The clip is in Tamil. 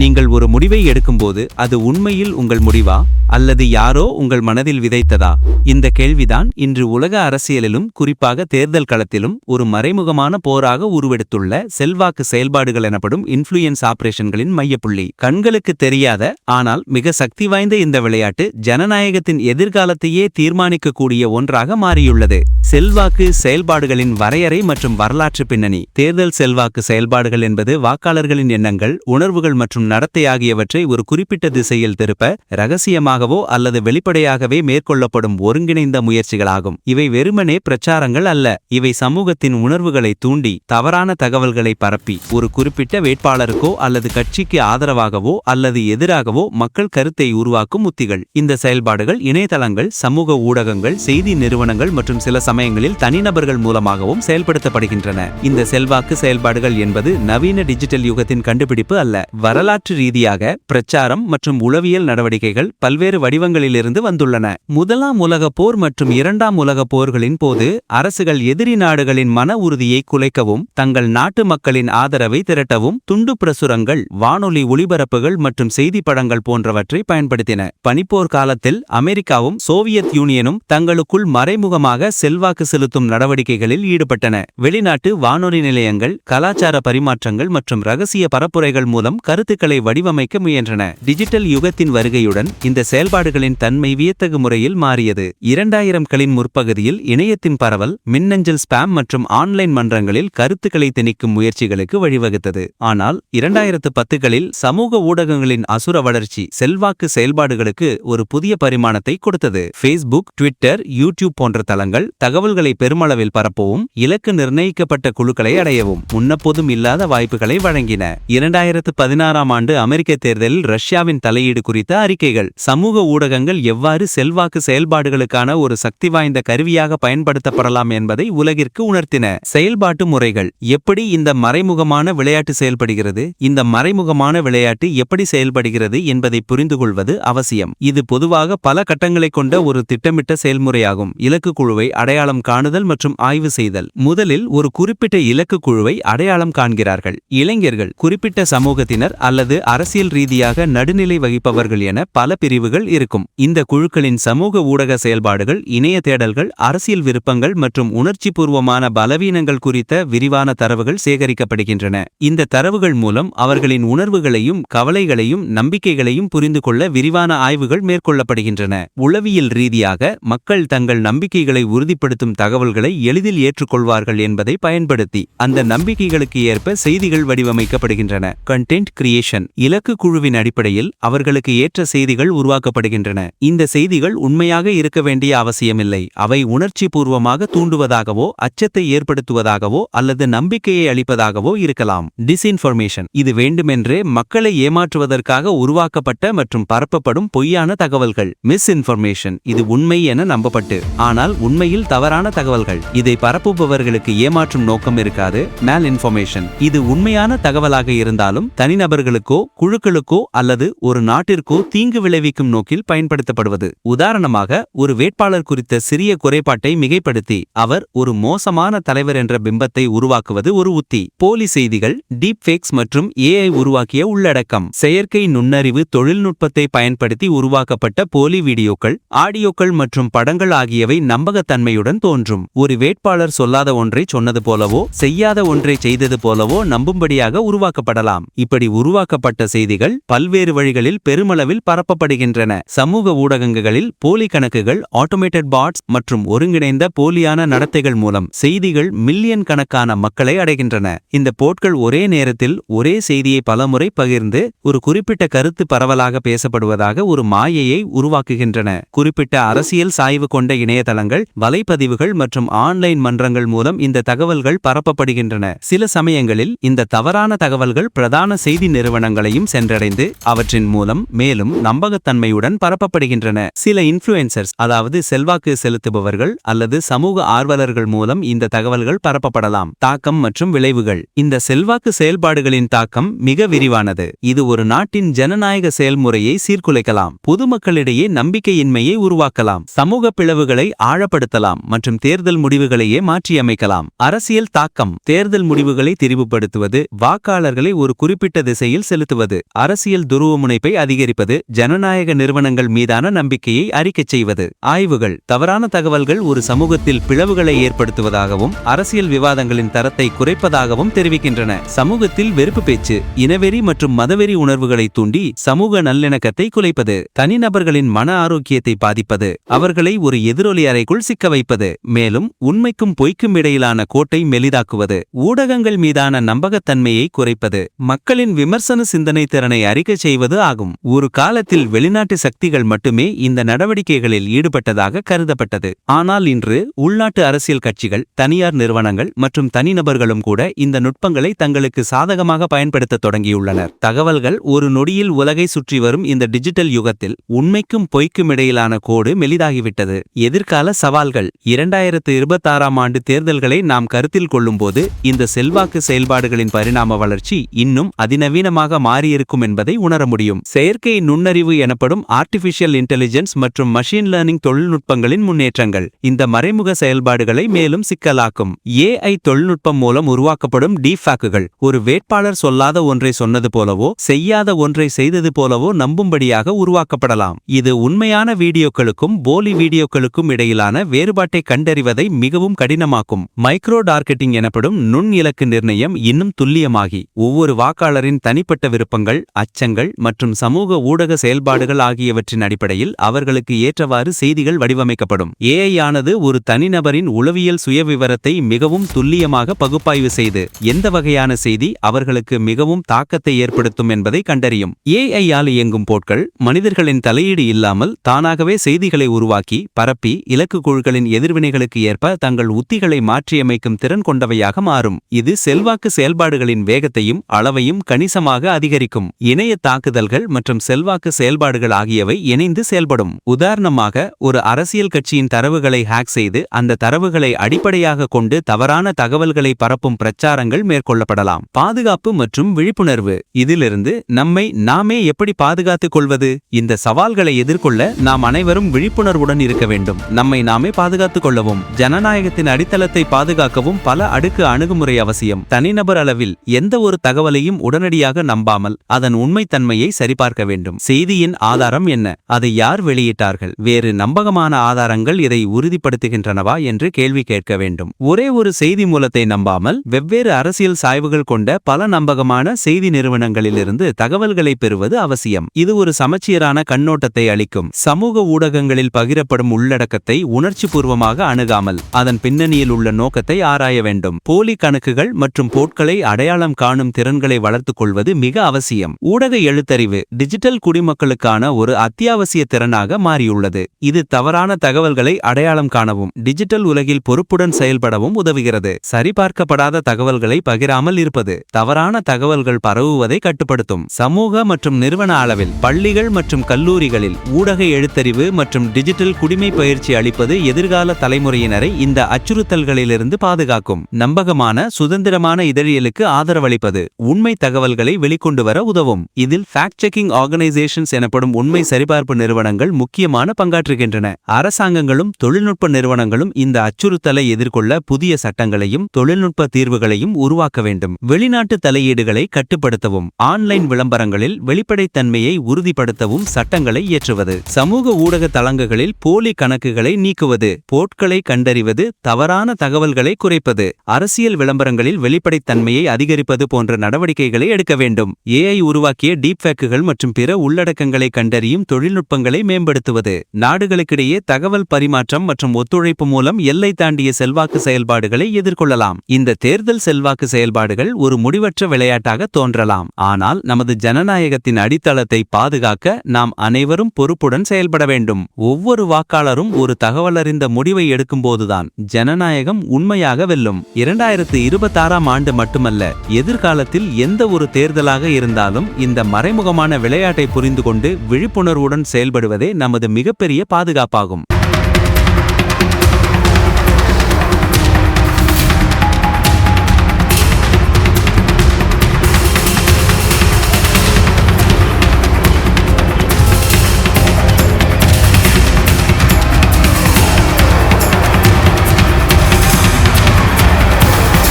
நீங்கள் ஒரு முடிவை எடுக்கும்போது அது உண்மையில் உங்கள் முடிவா அல்லது யாரோ உங்கள் மனதில் விதைத்ததா? இந்த கேள்விதான் இன்று உலக அரசியலிலும் குறிப்பாக தேர்தல் களத்திலும் ஒரு மறைமுகமான போராக உருவெடுத்துள்ள செல்வாக்கு செயல்பாடுகள் எனப்படும் இன்ஃப்ளூயன்ஸ் ஆபரேஷன்களின் மையப்புள்ளி. கண்களுக்கு தெரியாத ஆனால் மிக சக்தி வாய்ந்த இந்த விளையாட்டு ஜனநாயகத்தின் எதிர்காலத்தையே தீர்மானிக்கக்கூடிய ஒன்றாக மாறியுள்ளது. செல்வாக்கு செயல்பாடுகளின் வரையறை மற்றும் வரலாற்று பின்னணி. தேர்தல் செல்வாக்கு செயல்பாடுகள் என்பது வாக்காளர்களின் எண்ணங்கள், உணர்வுகள் மற்றும் நடத்தை ஆகியவற்றை ஒரு குறிப்பிட்ட திசையில் திருப்ப இரகசியமாகவோ அல்லது வெளிப்படையாகவே மேற்கொள்ளப்படும் ஒருங்கிணைந்த முயற்சிகளாகும். இவை வெறுமனே பிரச்சாரங்கள் அல்ல, இவை சமூகத்தின் உணர்வுகளை தூண்டி தவறான தகவல்களை பரப்பி ஒரு குறிப்பிட்ட வேட்பாளருக்கோ அல்லது கட்சிக்கு ஆதரவாகவோ அல்லது எதிராகவோ மக்கள் கருத்தை உருவாக்கும் உத்திகள். இந்த செயல்பாடுகள் இணையதளங்கள், சமூக ஊடகங்கள், செய்தி நிறுவனங்கள் மற்றும் சில சமயங்களில் தனிநபர்கள் மூலமாகவும் செயல்படுத்தப்படுகின்றன. இந்த செல்வாக்கு செயல்பாடுகள் என்பது நவீன டிஜிட்டல் யுகத்தின் கண்டுபிடிப்பு அல்ல. வரலாற்று ரீதியாக பிரச்சாரம் மற்றும் உளவியல் நடவடிக்கைகள் பல்வேறு வடிவங்களிலிருந்து வந்துள்ளன. முதலாம் உலகப் போர் மற்றும் இரண்டாம் உலகப் போர்களின் போது அரசுகள் எதிரி நாடுகளின் மன உறுதியை குலைக்கவும் தங்கள் நாட்டு மக்களின் ஆதரவை திரட்டவும் துண்டு பிரசுரங்கள், வானொலி ஒளிபரப்புகள் மற்றும் செய்தி படங்கள் போன்றவற்றை பயன்படுத்தின. பனிப்போர் காலத்தில் அமெரிக்காவும் சோவியத் யூனியனும் தங்களுக்குள் மறைமுகமாக செல்வாக்கு செலுத்தும் நடவடிக்கைகளில் ஈடுபட்டன. வெளிநாட்டு வானொலி நிலையங்கள், கலாச்சார பரிமாற்றங்கள் மற்றும் ரகசிய பரப்புரைகள் மூலம் கருத்துக்களை வடிவமைக்க முயன்றன. டிஜிட்டல் யுகத்தின் வருகையுடன் இந்த செயல்பாடுகளின் தன்மை வியத்தகு முறையில் மாறியது. 2000களின் முற்பகுதியில் இணையத்தின் பரவல் மின்னஞ்சல் ஸ்பாம் மற்றும் ஆன்லைன் மன்றங்களில் கருத்துக்களை திணிக்கும் முயற்சிகளுக்கு வழிவகுத்தது. ஆனால் 2010களில் சமூக ஊடகங்களின் அசுர வளர்ச்சி செல்வாக்கு செயல்பாடுகளுக்கு ஒரு புதிய பரிமாணத்தை கொடுத்தது. ஃபேஸ்புக், ட்விட்டர், யூடியூப் போன்ற தளங்கள் தகவல்களை பெருமளவில் பரப்பவும் இலக்கு நிர்ணயிக்கப்பட்ட குழுக்களை அடையவும் முன்னப்போதும் இல்லாத வாய்ப்புகளை வழங்கின. 2016ஆம் ஆண்டு அமெரிக்க தேர்தலில் ரஷ்யாவின் தலையீடு குறித்த அறிக்கைகள் சமூக ஊடகங்கள் எவ்வாறு செல்வாக்கு செயல்பாடுகளுக்கான ஒரு சக்தி வாய்ந்த கருவியாக பயன்படுத்தப்படலாம் என்பதை உலகிற்கு உணர்த்தின. செயல்பாட்டு முறைகள். எப்படி இந்த மறைமுகமான விளையாட்டு செயல்படுகிறது? இந்த மறைமுகமான விளையாட்டு எப்படி செயல்படுகிறது என்பதை புரிந்துகொள்வது அவசியம். இது பொதுவாக பல கட்டங்களை கொண்ட ஒரு திட்டமிட்ட செயல்முறையாகும். இலக்கு குழுவை அடையாளம் காணுதல் மற்றும் ஆய்வு செய்தல். முதலில் ஒரு குறிப்பிட்ட இலக்கு குழுவை அடையாளம் காண்கிறார்கள். இளைஞர்கள், குறிப்பிட்ட சமூகத்தினர் அல்லது அரசியல் ரீதியாக நடுநிலை வகிப்பவர்கள் என பல பிரிவுகள் இருக்கும். இந்த குழுக்களின் சமூக ஊடக செயல்பாடுகள், இணைய தேடல்கள், அரசியல் விருப்பங்கள் மற்றும் உணர்ச்சிபூர்வமான பலவீனங்கள் குறித்த விரிவான தரவுகள் சேகரிக்கப்படுகின்றன. இந்த தரவுகள் மூலம் அவர்களின் உணர்வுகளையும் கவலைகளையும் நம்பிக்கைகளையும் புரிந்து கொள்ள விரிவான ஆய்வுகள் மேற்கொள்ளப்படுகின்றன. உளவியல் ரீதியாக மக்கள் தங்கள் நம்பிக்கைகளை உறுதிப்படுத்தும் தகவல்களை எளிதில் ஏற்றுக்கொள்வார்கள் என்பதை பயன்படுத்தி அந்த நம்பிக்கைகளுக்கு ஏற்ப செய்திகள் வடிவமைக்கப்படுகின்றன. Content creation. இலக்கு குழுவின் அடிப்படையில் அவர்களுக்கு ஏற்ற செய்திகள் உருவாக்கப்படுகின்றன. இந்த செய்திகள் உண்மையாக இருக்க வேண்டிய அவசியமில்லை. அவை உணர்ச்சி பூர்வமாக தூண்டுவதாகவோ அச்சத்தை ஏற்படுத்துவதாகவோ அல்லது நம்பிக்கையை அளிப்பதாகவோ இருக்கலாம். டிஸ்இன்ஃபர்மேஷன். இது வேண்டுமென்றே மக்களை ஏமாற்றுவதற்காக உருவாக்கப்பட்ட மற்றும் பரப்பப்படும் பொய்யான தகவல்கள். மிஸ்இன்ஃபர்மேஷன். இது உண்மை என நம்பப்பட்டு ஆனால் உண்மையில் தவறான தகவல்கள். இதை பரப்புபவர்களுக்கு ஏமாற்றும் நோக்கம் இருக்காது. மேல் இன்ஃபர்மேஷன். இது உண்மையான தகவலாக இருந்தாலும் தனிநபர்களுக்கோ குழுக்களுக்கோ அல்லது ஒரு நாட்டிற்கோ தீங்கு விளைவிக்கும் நோக்கில் பயன்படுத்தப்படுவது. உதாரணமாக, ஒரு வேட்பாளர் குறித்த சிறிய குறைபாட்டை மிகைப்படுத்தி அவர் ஒரு மோசமான தலைவர் என்ற பிம்பத்தை உருவாக்குவது ஒரு உத்தி. போலி செய்திகள், டீப் ஃபேக்ஸ் மற்றும் AI உருவாக்கிய உள்ளடக்கம். செயற்கை நுண்ணறிவு தொழில்நுட்பத்தை பயன்படுத்தி உருவாக்கப்பட்ட போலி வீடியோக்கள், ஆடியோக்கள் மற்றும் படங்கள் ஆகியவை நம்பகத்தன்மையுடன் தோன்றும். ஒரு வேட்பாளர் சொல்லாத ஒன்றை சொன்னது போலவோ செய்யாத ஒன்றை செய்தது போலவோ நம்பும்படியாக உருவாக்கப்படலாம். இப்படி உருவாக்கப்பட்ட செய்திகள் பல்வேறு வழிகளில் பெருமளவில் பரப்பப்படுகின்றன. சமூக ஊடகங்களில் போலி கணக்குகள், ஆட்டோமேட்டட் பாட்ஸ் மற்றும் ஒருங்கிணைந்த போலியான நடத்தைகள் மூலம் செய்திகள் மில்லியன் கணக்கான மக்களை அடைகின்றன. இந்த போட்கள் ஒரே நேரத்தில் ஒரே செய்தியை பலமுறை பகிர்ந்து ஒரு குறிப்பிட்ட கருத்து பரவலாக பேசப்படுவதாக ஒரு மாயையை உருவாக்குகின்றன. குறிப்பிட்ட அரசியல் சாய்வு கொண்ட இணையதளங்கள், வலைப்பதிவுகள் மற்றும் ஆன்லைன் மன்றங்கள் மூலம் இந்த தகவல்கள் பரப்பப்படுகின்றன. சில சமயங்களில் இந்த தவறான தகவல்கள் பிரதான செய்தி நிறுவனங்களையும் சென்றடைந்து அவற்றின் மூலம் மேலும் நம்பகத்தன்மையுடன் பரப்பப்படுகின்றன. சில இன்ஃப்ளூயன்சர்ஸ், அதாவது செல்வாக்கு செலுத்துபவர்கள் அல்லது சமூக ஆர்வலர்கள் மூலம் இந்த தகவல்கள் பரப்பப்படலாம். தாக்கம் மற்றும் விளைவுகள். இந்த செல்வாக்கு செயல்பாடுகளின் தாக்கம் மிக விரிவானது. இது ஒரு நாட்டின் ஜனநாயக செயல்முறையை சீர்குலைக்கலாம், பொதுமக்களிடையே நம்பிக்கையின்மையை உருவாக்கலாம், சமூக பிளவுகளை ஆழப்படுத்தலாம் மற்றும் தேர்தல் முடிவுகளையே மாற்றியமைக்கலாம். அரசியல் தாக்கம். தேர்தல் முடிவுகளை திரிவுபடுத்துவது, வாக்காளர்களை ஒரு குறிப்பிட்ட திசையில் பாதையில் செலுத்துவது, அரசியல் துருவமுனைப்பை அதிகரிப்பது, ஜனநாயக நிறுவனங்கள் மீதான நம்பிக்கையை அறிக்கச் செய்வது. ஆய்வுகள் தவறான தகவல்கள் ஒரு சமூகத்தில் பிளவுகளை ஏற்படுத்துவதாகவும் அரசியல் விவாதங்களின் தரத்தை குறைப்பதாகவும் தெரிவிக்கின்றன. சமூகத்தில் வெறுப்பு பேச்சு, இனவெறி மற்றும் மதவெறி உணர்வுகளை தூண்டி சமூக நல்லிணக்கத்தை குலைப்பது, தனிநபர்களின் மன ஆரோக்கியத்தை பாதிப்பது, அவர்களை ஒரு எதிரொலி அறைக்குள் சிக்க வைப்பது, மேலும் உண்மைக்கும் பொய்க்கும் இடையிலான கோட்டை மெலிதாக்குவது, ஊடகங்கள் மீதான நம்பகத்தன்மையை குறைப்பது, மக்களின் விமர்சன சிந்தனை திறனை அறிக்கை செய்வது ஆகும். ஒரு காலத்தில் வெளிநாட்டு சக்திகள் மட்டுமே இந்த நடவடிக்கைகளில் ஈடுபட்டதாக கருதப்பட்டது. ஆனால் இன்று உள்நாட்டு அரசியல் கட்சிகள், தனியார் நிறுவனங்கள் மற்றும் தனிநபர்களும் கூட இந்த நுட்பங்களை தங்களுக்கு சாதகமாக பயன்படுத்த தொடங்கியுள்ளனர். தகவல்கள் ஒரு நொடியில் உலகை சுற்றி வரும் இந்த டிஜிட்டல் யுகத்தில் உண்மைக்கும் பொய்க்கும் இடையிலான கோடு மெலிதாகிவிட்டது. எதிர்கால சவால்கள் 2026ஆம் ஆண்டு தேர்தல்களை நாம் கருத்தில் கொள்ளும்போது இந்த செல்வாக்கு செயல்பாடுகளின் பரிணாம வளர்ச்சி இன்னும் அதிநவீனமாக மாறியிருக்கும் என்பதை உணர முடியும். செயற்கை நுண்ணறிவு எனப்படும் ஆர்டிஃபிஷியல் இன்டெலிஜென்ஸ் மற்றும் மஷின் லேர்னிங் தொழில்நுட்பங்களின் முன்னேற்றங்கள் இந்த மறைமுக செயல்பாடுகளை மேலும் சிக்கலாக்கும். AI தொழில்நுட்பம் மூலம் உருவாக்கப்படும் டீஃபேக்குகள் ஒரு வேட்பாளர் சொல்லாத ஒன்றை சொன்னது போலவோ செய்யாத ஒன்றை செய்தது போலவோ நம்பும்படியாக உருவாக்கப்படலாம். இது உண்மையான வீடியோக்களுக்கும் போலி வீடியோக்களுக்கும் இடையிலான வேறுபாட்டை கண்டறிவதை மிகவும் கடினமாக்கும். மைக்ரோ டார்கெட்டிங் எனப்படும் நுண் இலக்கு நிர்ணயம் இன்னும் துல்லியமாகி ஒவ்வொரு வாக்காளரின் தனிப்பட்ட விருப்பங்கள், அச்சங்கள் மற்றும் சமூக ஊடக செயல்பாடுகள் ஆகியவற்றின் அடிப்படையில் அவர்களுக்கு ஏற்றவாறு செய்திகள் வடிவமைக்கப்படும். AI ஆனது ஒரு தனிநபரின் உளவியல் சுயவிவரத்தை மிகவும் துல்லியமாக பகுப்பாய்வு செய்து எந்த வகையான செய்தி அவர்களுக்கு மிகவும் தாக்கத்தை ஏற்படுத்தும் என்பதை கண்டறியும். AI ஆல் இயங்கும் போட்கள் மனிதர்களின் தலையீடு இல்லாமல் தானாகவே செய்திகளை உருவாக்கி பரப்பி இலக்கு குழுக்களின் எதிர்வினைகளுக்கு ஏற்ப தங்கள் உத்திகளை மாற்றியமைக்கும் திறன் கொண்டவையாக மாறும். இது செல்வாக்கு செயல்பாடுகளின் வேகத்தையும் அளவையும் கணிசமாக அதிகரிக்கும். இணைய தாக்குதல்கள் மற்றும் செல்வாக்கு செயல்பாடுகள் ஆகியவை இணைந்து செயல்படும். உதாரணமாக, ஒரு அரசியல் கட்சியின் தரவுகளை ஹேக் செய்து அந்த தரவுகளை அடிப்படையாக கொண்டு தவறான தகவல்களை பரப்பும் பிரச்சாரங்கள் மேற்கொள்ளப்படலாம். பாதுகாப்பு மற்றும் விழிப்புணர்வு இதிலிருந்து நம்மை நாமே எப்படி பாதுகாத்துக் கொள்வது? இந்த சவால்களை எதிர்கொள்ள நாம் அனைவரும் விழிப்புணர்வுடன் இருக்க வேண்டும். நம்மை நாமே பாதுகாத்துக் கொள்ளவும் ஜனநாயகத்தின் அடித்தளத்தை பாதுகாக்கவும் பல அடுக்கு அணுகுமுறை அவசியம். தனிநபர் அளவில் எந்த ஒரு தகவலையும் உடனடியாக நம்பாமல் அதன் உண்மைத்தன்மையை சரிபார்க்க வேண்டும். செய்தியின் ஆதாரம் என்ன? அதை யார் வெளியிட்டார்கள்? வேறு நம்பகமான ஆதாரங்கள் இதை உறுதிப்படுத்துகின்றனவா என்று கேள்வி கேட்க வேண்டும். ஒரே ஒரு செய்தி மூலத்தை நம்பாமல் வெவ்வேறு அரசியல் சாய்வுகள் கொண்ட பல நம்பகமான செய்தி நிறுவனங்களிலிருந்து தகவல்களை பெறுவது அவசியம். இது ஒரு சமச்சீரான கண்ணோட்டத்தை அளிக்கும். சமூக ஊடகங்களில் பகிரப்படும் உள்ளடக்கத்தை உணர்ச்சிபூர்வமாக அணுகாமல் அதன் பின்னணியில் உள்ள நோக்கத்தை ஆராய வேண்டும். போலி கணக்குகள் மற்றும் போட்களை அடையாளம் காணும் திறன்களை வளர்த்துக் கொள்வது மிக அவசியம். ஊடக எழுத்தறிவு டிஜிட்டல் குடிமக்களுக்கான ஒரு அத்தியாவசிய திறனாக மாறியுள்ளது. இது தவறான தகவல்களை அடையாளம் காணவும் டிஜிட்டல் உலகில் பொறுப்புடன் செயல்படவும் உதவுகிறது. சரிபார்க்கப்படாத தகவல்களை பகிராமல் இருப்பது தவறான தகவல்கள் பரவுவதை கட்டுப்படுத்தும். சமூக மற்றும் நிறுவன அளவில் பள்ளிகள் மற்றும் கல்லூரிகளில் ஊடக எழுத்தறிவு மற்றும் டிஜிட்டல் குடிமை பயிற்சி அளிப்பது எதிர்கால தலைமுறையினரை இந்த அச்சுறுத்தல்களிலிருந்து பாதுகாக்கும். நம்பகமான சுதந்திரமான இதழியலுக்கு ஆதரவளிப்பது உண்மை தகவல்களை வெளிக்கொண்டு வர உதவும். இதில் ஃபேக்ட் செக்கிங் ஆர்கனைசேஷன்ஸ் எனப்படும் உண்மை சரிபார்ப்பு நிறுவனங்கள் முக்கியமான பங்காற்றுகின்றன. அரசாங்கங்களும் தொழில்நுட்ப நிறுவனங்களும் இந்த அச்சுறுத்தலை எதிர்கொள்ள புதிய சட்டங்களையும் தொழில்நுட்ப தீர்வுகளையும் உருவாக்க வேண்டும். வெளிநாட்டு தலையீடுகளை கட்டுப்படுத்தவும் ஆன்லைன் விளம்பரங்களில் வெளிப்படைத்தன்மையை உறுதிப்படுத்தவும் சட்டங்களை இயற்றுவது. சமூக ஊடக தளங்களில் போலி கணக்குகளை நீக்குவது, போட்களை கண்டறிவது, தவறான தகவல்களை குறைப்பது, அரசியல் விளம்பரங்களில் வெளிப்படைத்தன்மையை அதிகரிப்பது போன்ற நடவடிக்கைகளை எடுக்க வேண்டும். AI உருவாக்கிய டீப்ஃபேக்குகள் மற்றும் பிற உள்ளடக்கங்களை கண்டறியும் தொழில்நுட்பங்களை மேம்படுத்துவது. நாடுகளுக்கிடையே தகவல் பரிமாற்றம் மற்றும் ஒத்துழைப்பு மூலம் எல்லை தாண்டிய செல்வாக்கு செயல்பாடுகளை எதிர்கொள்ளலாம். இந்த தேர்தல் செல்வாக்கு செயல்பாடுகள் ஒரு முடிவற்ற விளையாட்டாக தோன்றலாம். ஆனால் நமது ஜனநாயகத்தின் அடித்தளத்தை பாதுகாக்க நாம் அனைவரும் பொறுப்புடன் செயல்பட வேண்டும். ஒவ்வொரு வாக்காளரும் ஒரு தகவலறிந்த முடிவை எடுக்கும்போதுதான் ஜனநாயகம் உண்மையாக வெல்லும். 2026ஆம் ஆண்டு மட்டுமல்ல, எதிர்காலத்தில் எந்த ஒரு தேர்தலாக இருந்தாலும் இந்த மறைமுகமான விளையாட்டை புரிந்து கொண்டு விழிப்புணர்வுடன் செயல்படுவதே நமது மிகப்பெரிய பாதுகாப்பாகும்.